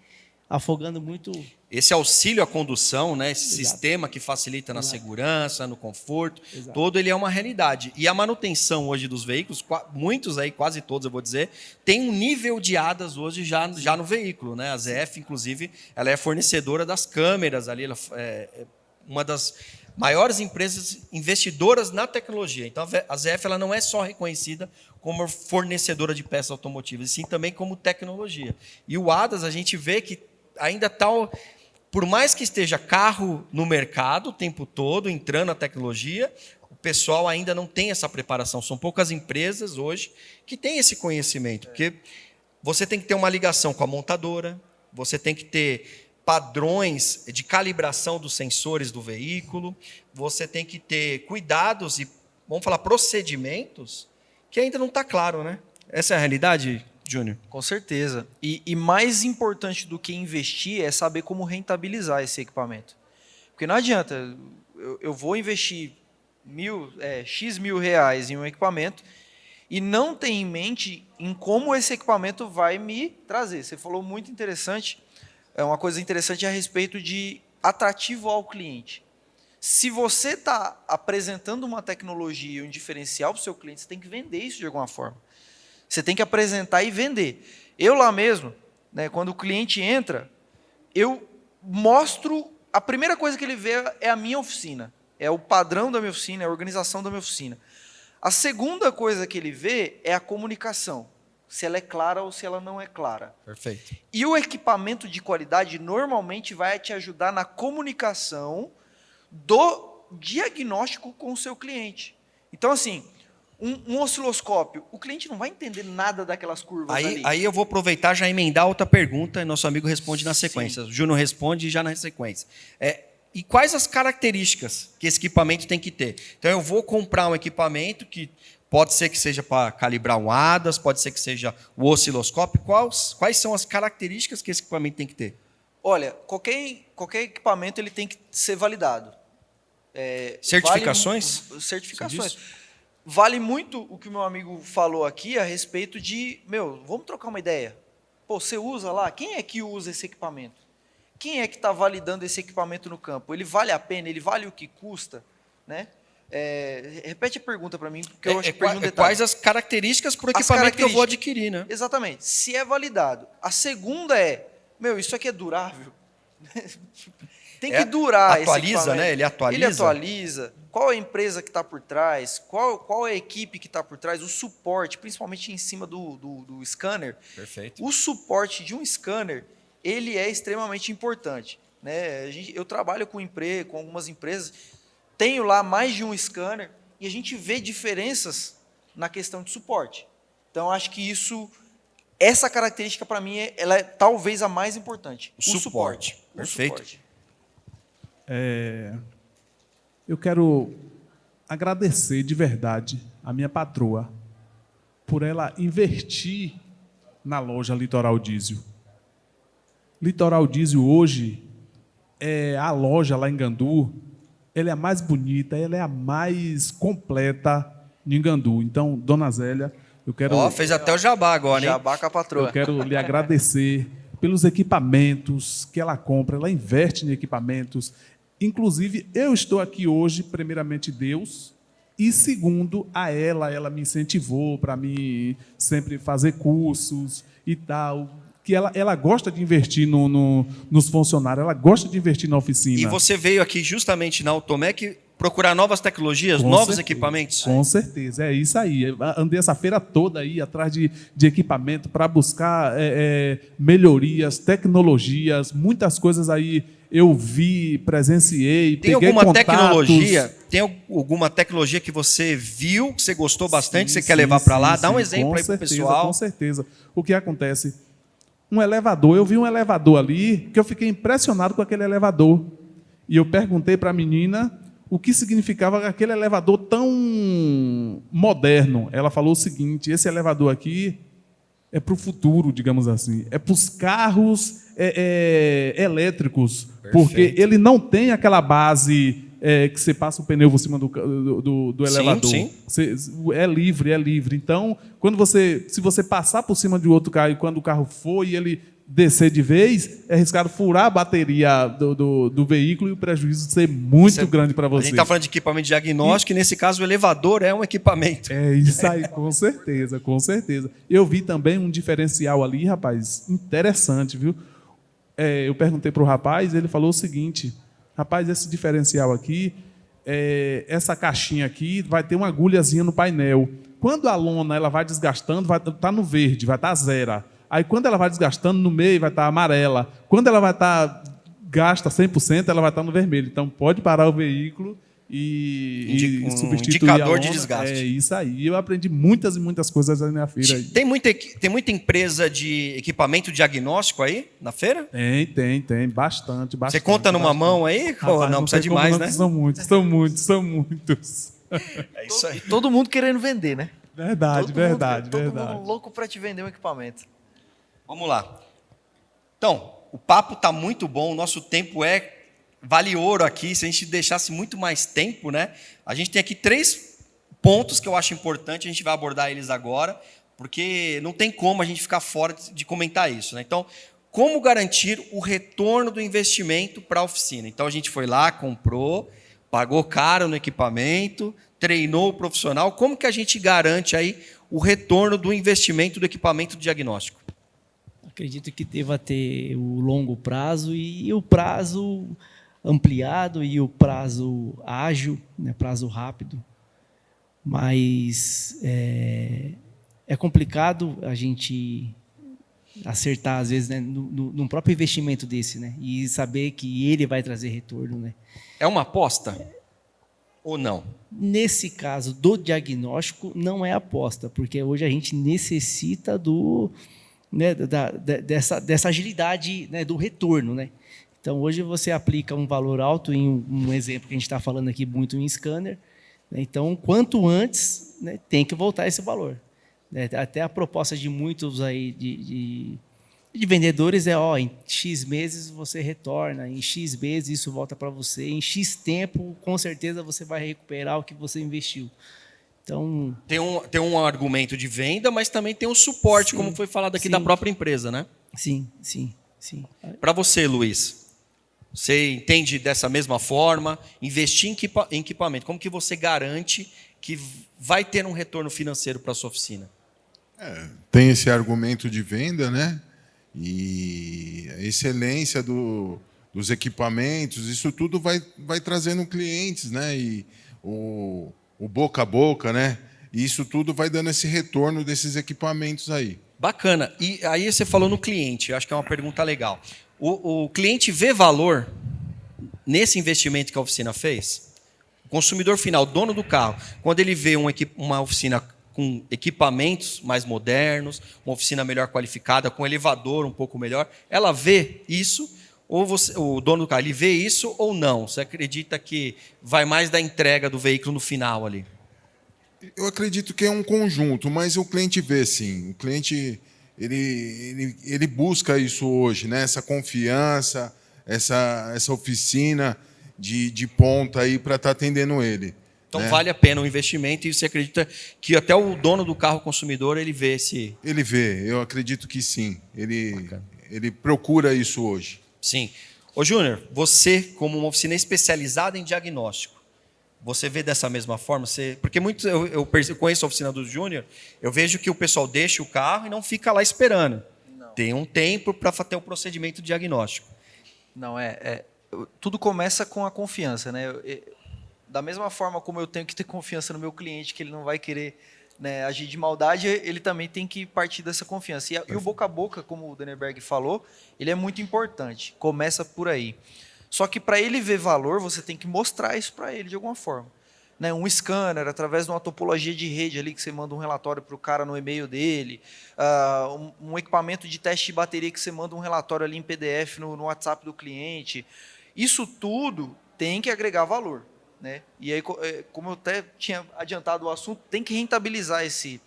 afogando muito. Esse auxílio à condução, né, esse Exato. sistema que facilita na segurança, no conforto, Exato. todo ele é uma realidade. E a manutenção hoje dos veículos, muitos aí, quase todos eu vou dizer, tem um nível de ADAS hoje já no veículo, né? A ZF, inclusive, ela é fornecedora das câmeras ali, ela é uma das maiores empresas investidoras na tecnologia. Então, a ZF ela não é só reconhecida como fornecedora de peças automotivas, e sim também como tecnologia. E o ADAS, a gente vê que ainda está... Por mais que esteja carro no mercado o tempo todo, entrando a tecnologia, o pessoal ainda não tem essa preparação. São poucas empresas hoje que têm esse conhecimento, porque você tem que ter uma ligação com a montadora, você tem que ter padrões de calibração dos sensores do veículo, você tem que ter cuidados e, vamos falar, procedimentos, que ainda não está claro, né? Essa é a realidade, Júnior? Com certeza. E mais importante do que investir é saber como rentabilizar esse equipamento. Porque não adianta, eu vou investir X mil reais em um equipamento e não ter em mente em como esse equipamento vai me trazer. Você falou muito interessante, uma coisa interessante a respeito de atrativo ao cliente. Se você está apresentando uma tecnologia, um diferencial para o seu cliente, você tem que vender isso de alguma forma. Você tem que apresentar e vender. Eu lá mesmo, né, quando o cliente entra, eu mostro, a primeira coisa que ele vê é a minha oficina, é o padrão da minha oficina, é a organização da minha oficina. A segunda coisa que ele vê é a comunicação, se ela é clara ou se ela não é clara. Perfeito. E o equipamento de qualidade normalmente vai te ajudar na comunicação do diagnóstico com o seu cliente. Então, assim, um osciloscópio, o cliente não vai entender nada daquelas curvas ali. Aí eu vou aproveitar já emendar outra pergunta e nosso amigo responde na sequência. O Júnior responde já na sequência. E quais as características que esse equipamento tem que ter? Então eu vou comprar um equipamento que pode ser que seja para calibrar um ADAS, pode ser que seja o osciloscópio. Quais são as características que esse equipamento tem que ter? Olha, qualquer equipamento ele tem que ser validado. Certificações? Certificações. Vale muito o que o meu amigo falou aqui a respeito de, vamos trocar uma ideia. Pô, você usa lá? Quem é que usa esse equipamento? Quem é que está validando esse equipamento no campo? Ele vale a pena? Ele vale o que custa? Né? Repete a pergunta para mim, porque eu acho que perdi um detalhe. Quais as características para o equipamento que eu vou adquirir, né? Exatamente. Se é validado. A segunda é, isso aqui é durável? Tem que durar esse equipamento. Atualiza, né? Ele atualiza. Ele atualiza. Qual é a empresa que está por trás? Qual é a equipe que está por trás? O suporte, principalmente em cima do scanner. Perfeito. O suporte de um scanner, ele é extremamente importante. Né? Eu trabalho com algumas empresas, tenho lá mais de um scanner e a gente vê diferenças na questão de suporte. Então, acho que essa característica, para mim, ela é talvez a mais importante. O suporte. Perfeito. Suporte. Eu quero agradecer de verdade a minha patroa por ela investir na loja Litoral Diesel. Litoral Diesel hoje é a loja lá em Gandu, ela é a mais bonita, ela é a mais completa em Gandu. Então, dona Zélia, eu quero... Fez até o jabá agora, hein? Jabá com a patroa. Eu quero lhe agradecer pelos equipamentos que ela compra, ela investe em equipamentos. Inclusive, eu estou aqui hoje, primeiramente Deus, e segundo, ela me incentivou para mim sempre fazer cursos e tal, que ela gosta de investir nos funcionários, ela gosta de investir na oficina. E você veio aqui justamente na Automec procurar novas tecnologias, novos equipamentos? Com certeza, é isso aí. Eu andei essa feira toda aí atrás de equipamento para buscar melhorias, tecnologias, muitas coisas aí eu vi, presenciei, Tem peguei alguma contatos. Tem alguma tecnologia que você viu, que você gostou bastante, você quer levar para lá? Dá um exemplo aí para o pessoal. Com certeza. O que acontece? Um elevador, eu vi um elevador ali, que eu fiquei impressionado com aquele elevador. E eu perguntei para a menina o que significava aquele elevador tão moderno. Ela falou o seguinte: esse elevador aqui é para o futuro, digamos assim. É para os carros elétricos, porque ele não tem aquela base que você passa o pneu por cima do Sim, elevador. sim. É livre, é livre. Então, se você passar por cima de outro carro e quando o carro for e ele descer de vez, é arriscado furar a bateria do veículo e o prejuízo ser muito grande para A você. gente está falando de equipamento de diagnóstico e, nesse caso, o elevador é um equipamento. É isso aí, com certeza, com certeza. Eu vi também um diferencial ali, rapaz, interessante, viu? Eu perguntei para o rapaz, ele falou o seguinte: rapaz, esse diferencial aqui, essa caixinha aqui, vai ter uma agulhazinha no painel. Quando a lona ela vai desgastando, vai estar no verde, vai estar zero. Aí, quando ela vai desgastando, no meio vai estar amarela. Quando ela vai estar gasta 100%, ela vai estar no vermelho. Então, pode parar o veículo e substituir indicador a lona. de desgaste. É isso aí. Eu aprendi muitas e muitas coisas aí na feira. Aí. Tem muita empresa de equipamento diagnóstico aí na feira? Tem. Bastante. Você conta numa mão aí? Rapaz, Não precisa tem como demais, não, né? São muitos. É isso aí. E todo mundo querendo vender, né? Verdade. Todo mundo louco para te vender um equipamento. Vamos lá. Então, o papo está muito bom, o nosso tempo vale ouro aqui. Se a gente deixasse muito mais tempo, né? A gente tem aqui 3 pontos que eu acho importante, a gente vai abordar eles agora, porque não tem como a gente ficar fora de comentar isso, né? Então, como garantir o retorno do investimento para a oficina? Então, a gente foi lá, comprou, pagou caro no equipamento, treinou o profissional. Como que a gente garante aí o retorno do investimento do equipamento de diagnóstico? Acredito que deva ter o longo prazo e o prazo ampliado e o prazo ágil, né, prazo rápido. Mas é complicado a gente acertar, às vezes, né, num próprio investimento desse, né, e saber que ele vai trazer retorno. Né. É uma aposta ou não? Nesse caso do diagnóstico, não é aposta, porque hoje a gente necessita né, dessa agilidade, né, do retorno. Né? Então, hoje você aplica um valor alto em um exemplo que a gente está falando aqui muito em scanner. Né? Então, quanto antes, né, tem que voltar esse valor. Né? Até a proposta de muitos aí de vendedores em X meses você retorna, em X meses isso volta para você, em X tempo, com certeza, você vai recuperar o que você investiu. Então, tem um argumento de venda, mas também tem um suporte, como foi falado aqui, da própria empresa, né? Sim. Para você, Luiz, você entende dessa mesma forma? Investir em equipamento, como que você garante que vai ter um retorno financeiro para a sua oficina? Tem esse argumento de venda, né? E a excelência dos equipamentos, isso tudo vai trazendo clientes, né? E o boca a boca, né? E isso tudo vai dando esse retorno desses equipamentos aí. Bacana. E aí você falou no cliente, eu acho que é uma pergunta legal. O cliente vê valor nesse investimento que a oficina fez? O consumidor final, dono do carro, quando ele vê uma oficina com equipamentos mais modernos, uma oficina melhor qualificada, com elevador um pouco melhor, ela vê isso? Ou o dono do carro, ele vê isso ou não? Você acredita que vai mais da entrega do veículo no final ali? Eu acredito que é um conjunto, mas o cliente vê, sim. O cliente ele busca isso hoje, né? Essa confiança, essa oficina de ponta aí para estar atendendo ele. Então, né? Vale a pena o investimento e você acredita que até o dono do carro consumidor ele vê esse... Ele vê, eu acredito que sim. Ele procura isso hoje. Sim. Ô, Júnior, você, como uma oficina especializada em diagnóstico, você vê dessa mesma forma? Porque eu conheço a oficina do Júnior, eu vejo que o pessoal deixa o carro e não fica lá esperando. Não. Tem um tempo para ter o procedimento diagnóstico. Não, tudo começa com a confiança, né? Da mesma forma como eu tenho que ter confiança no meu cliente, que ele não vai querer, né, agir de maldade, ele também tem que partir dessa confiança. E o boca a boca, como o Dennerberg falou, ele é muito importante. Começa por aí. Só que para ele ver valor, você tem que mostrar isso para ele de alguma forma. Né, um scanner, através de uma topologia de rede ali, que você manda um relatório para o cara no e-mail dele, um equipamento de teste de bateria que você manda um relatório ali em PDF no WhatsApp do cliente. Isso tudo tem que agregar valor. Né? E aí, como eu até tinha adiantado o assunto, tem que rentabilizar esse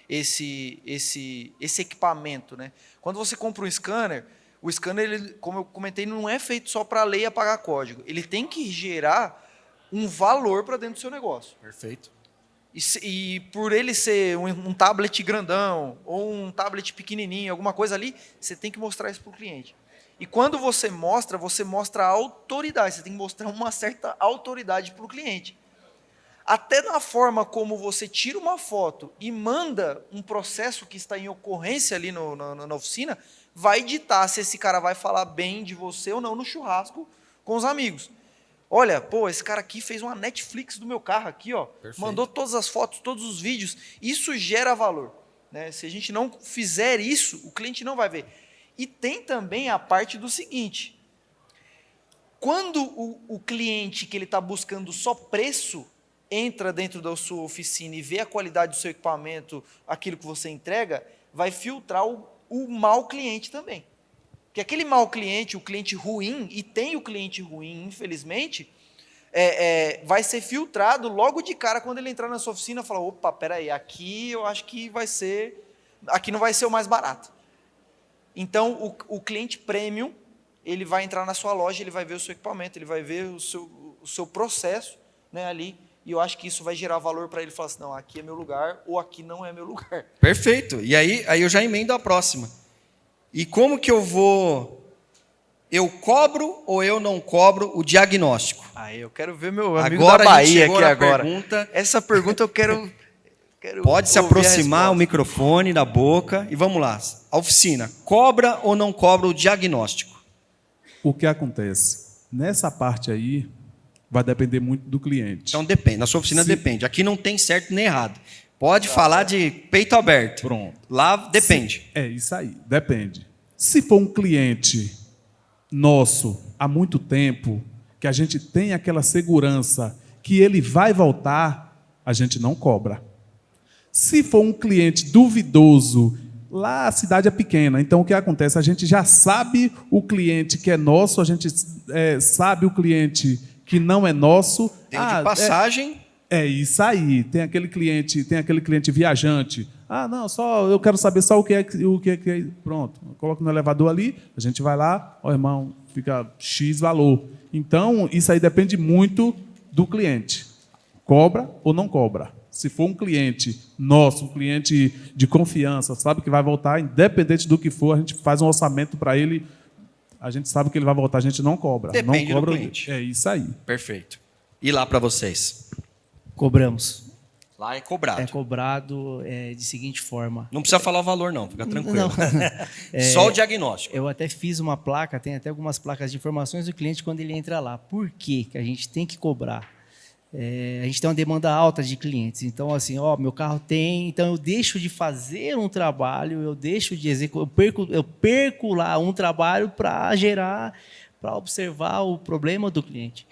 esse equipamento, né? Quando você compra um scanner, o scanner, ele, como eu comentei, não é feito só para ler e apagar código. Ele tem que gerar um valor para dentro do seu negócio. Perfeito. E por ele ser um tablet grandão ou um tablet pequenininho, alguma coisa ali, você tem que mostrar isso para o cliente. E quando você mostra a autoridade. Você tem que mostrar uma certa autoridade para o cliente. Até na forma como você tira uma foto e manda um processo que está em ocorrência ali na oficina, vai ditar se esse cara vai falar bem de você ou não no churrasco com os amigos. Olha, pô, esse cara aqui fez uma Netflix do meu carro aqui, ó. Perfeito. Mandou todas as fotos, todos os vídeos. Isso gera valor, né? Se a gente não fizer isso, o cliente não vai ver. E tem também a parte do seguinte: quando o cliente que ele está buscando só preço entra dentro da sua oficina e vê a qualidade do seu equipamento, aquilo que você entrega, vai filtrar o mau cliente também. Porque aquele mau cliente, o cliente ruim, e tem o cliente ruim, infelizmente, vai ser filtrado logo de cara quando ele entrar na sua oficina e falar: opa, peraí, aqui eu acho que aqui não vai ser o mais barato. Então, o cliente premium, ele vai entrar na sua loja, ele vai ver o seu equipamento, ele vai ver o seu processo, né, ali, e eu acho que isso vai gerar valor para ele falar assim: não, aqui é meu lugar, ou aqui não é meu lugar. Perfeito. E aí eu já emendo a próxima. E como que eu cobro ou eu não cobro o diagnóstico? Aí eu quero ver meu amigo Agora da a gente Bahia chegou aqui na agora. pergunta. Essa pergunta eu quero Pode se ouvir a aproximar o resposta. microfone da boca e vamos lá. A oficina, cobra ou não cobra o diagnóstico? O que acontece? Nessa parte aí, vai depender muito do cliente. Então depende, na sua oficina Se- depende. Aqui não tem certo nem errado. Pode falar de peito aberto. Pronto. Lá depende. É isso aí, depende. Se for um cliente nosso há muito tempo, que a gente tem aquela segurança que ele vai voltar, a gente não cobra. Se for um cliente duvidoso, lá a cidade é pequena, então o que acontece? A gente já sabe o cliente que é nosso, a gente sabe o cliente que não é nosso. Tem o de passagem. É isso aí. Tem aquele cliente viajante. Ah, não, só eu quero saber só o que é. Pronto, coloca no elevador ali, a gente vai lá, ó, irmão, fica X valor. Então, isso aí depende muito do cliente. Cobra ou não cobra. Se for um cliente nosso, um cliente de confiança, sabe que vai voltar, independente do que for, a gente faz um orçamento para ele, a gente sabe que ele vai voltar, a gente não cobra. Depende não cobra, do cliente. É isso aí. Perfeito. E lá para vocês? Cobramos. Lá é cobrado. É cobrado de seguinte forma. Não precisa falar o valor não, fica tranquilo. Não. Só o diagnóstico. Eu até fiz uma placa, tem até algumas placas de informações do cliente quando ele entra lá. Por que que a gente tem que cobrar? A gente tem uma demanda alta de clientes. Então, assim, ó, meu carro tem, então eu deixo de fazer um trabalho, eu deixo de executar, eu perco lá um trabalho para observar o problema do cliente.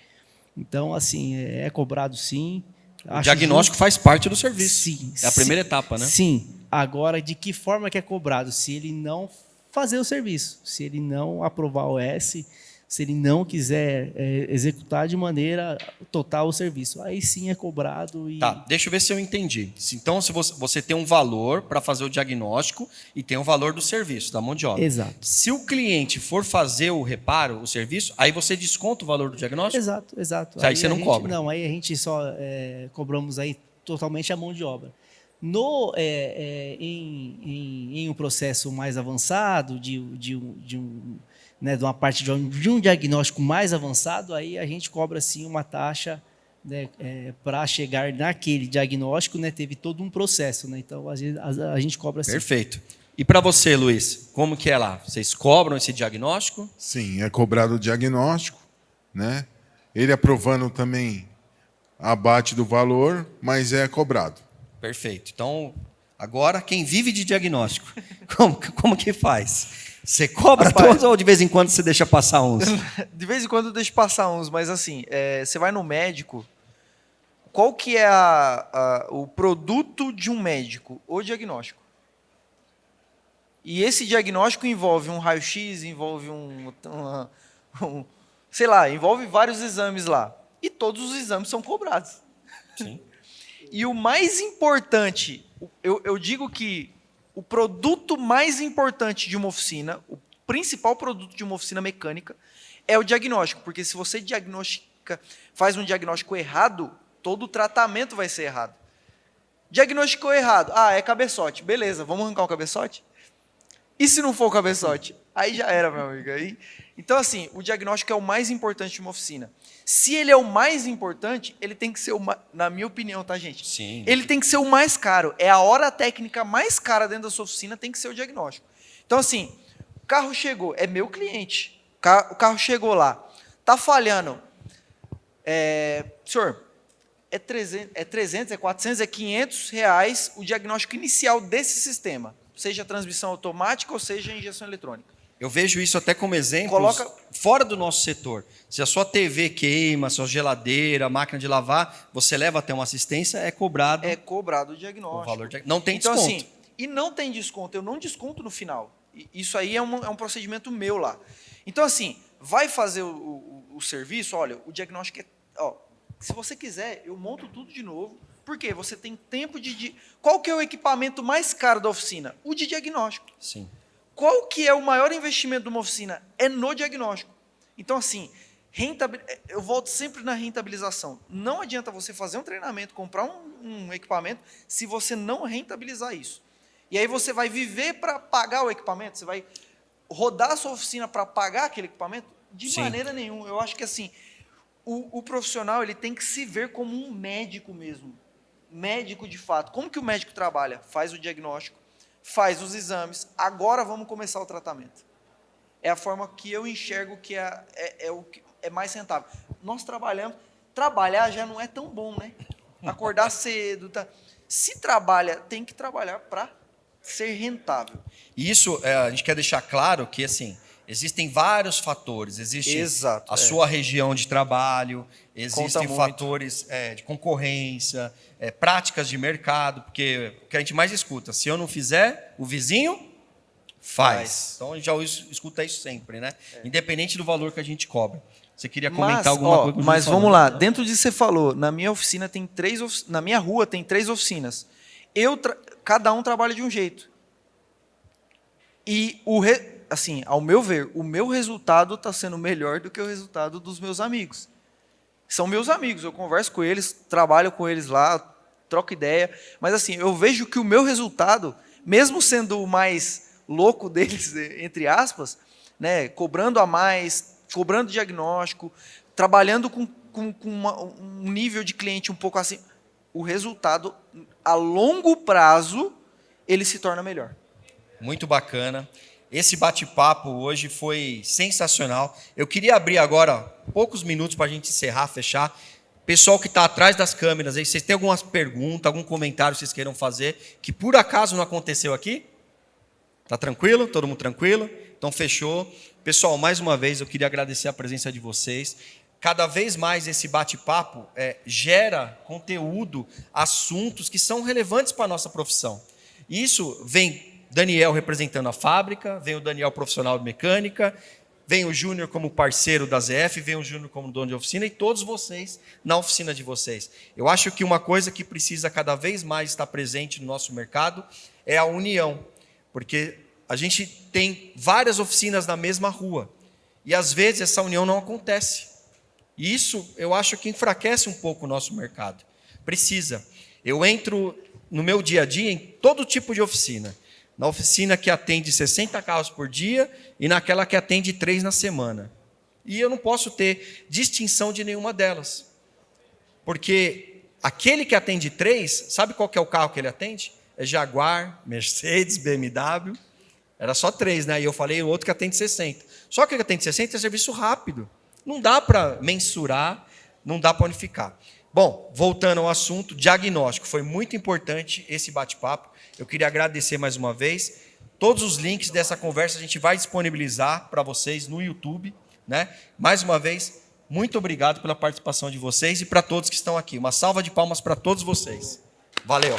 Então, assim, é cobrado sim. O diagnóstico faz parte do serviço. Sim. É a primeira etapa, né? Sim. Agora, de que forma que é cobrado? Se ele não fazer o serviço, se ele não aprovar o S, se ele não quiser executar de maneira total o serviço, aí sim é cobrado. E... Tá, deixa eu ver se eu entendi. Então, se você tem um valor para fazer o diagnóstico e tem o valor do serviço, da mão de obra. Exato. Se o cliente for fazer o reparo, o serviço, aí você desconta o valor do diagnóstico? Exato. Aí você não cobra. Não, aí a gente só cobramos aí totalmente a mão de obra. Em um processo mais avançado, de uma parte de um diagnóstico mais avançado, aí a gente cobra sim uma taxa, né, para chegar naquele diagnóstico, né, teve todo um processo, né, então a gente cobra sim. Perfeito. E para você, Luiz, como que é lá? Vocês cobram esse diagnóstico? Sim, é cobrado o diagnóstico, né? Ele aprovando também abate do valor, mas é cobrado. Perfeito. Então, agora, quem vive de diagnóstico, como que faz? Você cobra Rapaz, todos ou de vez em quando você deixa passar uns? De vez em quando eu deixo passar uns, mas assim, você vai no médico, qual que é o produto de um médico? O diagnóstico. E esse diagnóstico envolve um raio-x, envolve sei lá, envolve vários exames lá. E todos os exames são cobrados. Sim. E o mais importante Eu digo que o produto mais importante de uma oficina, o principal produto de uma oficina mecânica, é o diagnóstico. Porque se você faz um diagnóstico errado, todo o tratamento vai ser errado. Diagnosticou errado. É cabeçote. Beleza, vamos arrancar o cabeçote? E se não for o cabeçote? Aí já era, meu amigo. Então, assim, o diagnóstico é o mais importante de uma oficina. Se ele é o mais importante, ele tem que ser, na minha opinião, tá, gente? Sim. Ele tem que ser o mais caro. É a hora técnica mais cara dentro da sua oficina, tem que ser o diagnóstico. Então, assim, o carro chegou, é meu cliente. O carro chegou lá, tá falhando. Senhor, é 300, é 400, é 500 reais o diagnóstico inicial desse sistema, seja transmissão automática ou seja injeção eletrônica. Eu vejo isso até como exemplo fora do nosso setor. Se a sua TV queima, sua geladeira, máquina de lavar, você leva até uma assistência, é cobrado. É cobrado o diagnóstico. O valor não tem então, desconto. Assim, e não tem desconto, eu não desconto no final. Isso aí é um procedimento meu lá. Então, assim, vai fazer o serviço, olha, o diagnóstico se você quiser, eu monto tudo de novo. Por quê? Você tem tempo de... Qual que é o equipamento mais caro da oficina? O de diagnóstico. Sim. Qual que é o maior investimento de uma oficina? É no diagnóstico. Então, assim, eu volto sempre na rentabilização. Não adianta você fazer um treinamento, comprar um equipamento, se você não rentabilizar isso. E aí você vai viver para pagar o equipamento? Você vai rodar a sua oficina para pagar aquele equipamento? De maneira nenhuma. Eu acho que, assim, o profissional ele tem que se ver como um médico mesmo. Médico de fato. Como que o médico trabalha? Faz o diagnóstico, faz os exames, agora vamos começar o tratamento. É a forma que eu enxergo que o que é mais rentável. Nós trabalhar já não é tão bom, né? Acordar cedo. Se trabalha, tem que trabalhar para ser rentável. Isso, a gente quer deixar claro que, assim, existem vários fatores. Existe a sua região de trabalho, existem fatores de concorrência, práticas de mercado, porque o que a gente mais escuta, se eu não fizer, o vizinho faz. Então, a gente já escuta isso sempre, né? Independente do valor que a gente cobra. Você queria comentar alguma coisa? Mas vamos lá, dentro disso que você falou, na minha oficina tem na minha rua tem 3 oficinas. Cada um trabalha de um jeito. E assim, ao meu ver, o meu resultado está sendo melhor do que o resultado dos meus amigos. São meus amigos, eu converso com eles, trabalho com eles lá, troco ideia, mas assim, eu vejo que o meu resultado, mesmo sendo o mais louco deles, entre aspas, né, cobrando a mais, cobrando diagnóstico, trabalhando com um nível de cliente um pouco assim, o resultado, a longo prazo, ele se torna melhor. Muito bacana. Esse bate-papo hoje foi sensacional. Eu queria abrir agora poucos minutos para a gente encerrar, fechar. Pessoal que está atrás das câmeras, aí, vocês têm algumas perguntas, algum comentário que vocês queiram fazer, que por acaso não aconteceu aqui? Tá tranquilo? Todo mundo tranquilo? Então, fechou. Pessoal, mais uma vez, eu queria agradecer a presença de vocês. Cada vez mais esse bate-papo gera conteúdo, assuntos que são relevantes para a nossa profissão. Isso vem Daniel representando a fábrica, vem o Daniel profissional de mecânica, vem o Júnior como parceiro da ZF, vem o Júnior como dono de oficina e todos vocês na oficina de vocês. Eu acho que uma coisa que precisa cada vez mais estar presente no nosso mercado é a união, porque a gente tem várias oficinas na mesma rua e às vezes essa união não acontece. E isso eu acho que enfraquece um pouco o nosso mercado. Precisa. Eu entro no meu dia a dia em todo tipo de oficina. Na oficina que atende 60 carros por dia e naquela que atende 3 na semana. E eu não posso ter distinção de nenhuma delas. Porque aquele que atende 3, sabe qual que é o carro que ele atende? É Jaguar, Mercedes, BMW. Era só 3, né? E eu falei o outro que atende 60. Só que o que atende 60 é serviço rápido. Não dá para mensurar, não dá para unificar. Bom, voltando ao assunto, diagnóstico. Foi muito importante esse bate-papo. Eu queria agradecer mais uma vez. Todos os links dessa conversa a gente vai disponibilizar para vocês no YouTube, né? Mais uma vez, muito obrigado pela participação de vocês e para todos que estão aqui. Uma salva de palmas para todos vocês. Valeu!